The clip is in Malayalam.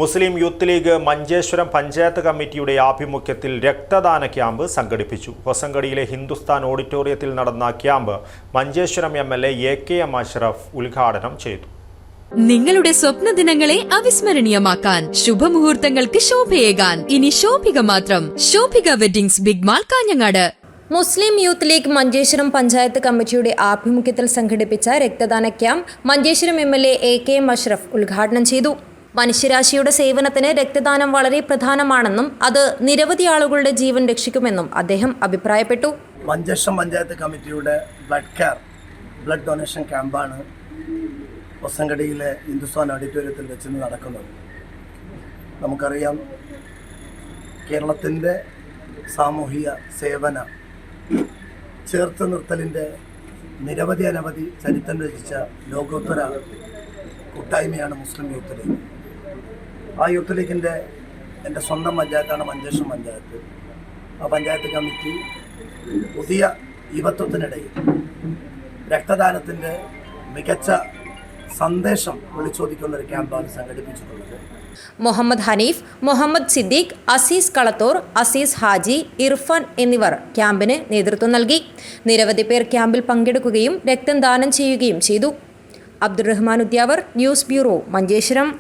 മുസ്ലിം യൂത്ത് ലീഗ് മഞ്ചേശ്വരം പഞ്ചായത്ത് കമ്മിറ്റിയുടെ ആഭിമുഖ്യത്തിൽ രക്തദാന ക്യാമ്പ് സംഘടിപ്പിച്ചു. ഹൊസങ്കടിയിലെ ഹിന്ദുസ്ഥാൻ ഓഡിറ്റോറിയത്തിൽ നടന്ന camp Manjeshwaram MLA AKM Ashraf ഉദ്ഘാടനം ചെയ്തു. നിങ്ങളുടെ സ്വപ്ന ദിനങ്ങളെ അവിസ്മരണീയമാക്കാൻ ശുഭമുഹൂർത്തങ്ങൾക്ക് ശോഭയേകാൻ ഇനി ശോഭിക മാത്രം. Shobhika weddings, big mall, Kanhangad. Muslim Youth League Manjeshwaram panchayat കമ്മിറ്റിയുടെ ആഭിമുഖ്യത്തിൽ സംഘടിപ്പിച്ച രക്തദാന camp Manjeshwaram MLA AKM Ashraf ഉദ്ഘാടനം ചെയ്തു. മനുഷ്യരാശിയുടെ സേവനത്തിന് രക്തദാനം വളരെ പ്രധാനമാണെന്നും അത് നിരവധി ആളുകളുടെ ജീവൻ രക്ഷിക്കുമെന്നും അദ്ദേഹം അഭിപ്രായപ്പെട്ടു. മഞ്ചേശ്വരം പഞ്ചായത്ത് കമ്മിറ്റിയുടെ ബ്ലഡ് ഡൊണേഷൻ ക്യാമ്പാണ് ഹൊസങ്കടിയിലെ ഹിന്ദുസ്ഥാൻ ഓഡിറ്റോറിയത്തിൽ വെച്ച് നടക്കുന്നത്. നമുക്കറിയാം, കേരളത്തിൻ്റെ സാമൂഹിക സേവന ചേർത്ത് നിർത്തലിൻ്റെ അനവധി ചരിത്രം രചിച്ച ലോകോത്തര കൂട്ടായ്മയാണ് മുസ്ലിം യൂത്ത് ലീഗ്. ആ യൂത്ത് ലീഗിൻ്റെ എൻ്റെ സ്വന്തം പഞ്ചായത്താണ് മഞ്ചേശ്വരം പഞ്ചായത്ത്. ആ പഞ്ചായത്ത് കമ്മിറ്റി പുതിയ യുവത്വത്തിനിടയിൽ രക്തദാനത്തിൻ്റെ മികച്ച സന്ദേശം വിളിച്ചോദിക്കുന്ന ഒരു ക്യാമ്പാണ് സംഘടിപ്പിച്ചിട്ടുള്ളത്. മുഹമ്മദ് ഹനീഫ്, മുഹമ്മദ് സിദ്ദീഖ്, അസീസ് കളത്തൂർ, അസീസ് ഹാജി, ഇർഫാൻ എന്നിവർ ക്യാമ്പിന് നേതൃത്വം നൽകി. നിരവധി പേർ ക്യാമ്പിൽ പങ്കെടുക്കുകയും രക്തം ദാനം ചെയ്യുകയും ചെയ്തു. Abdurahman Udyavar, news bureau, Manjeshwaram.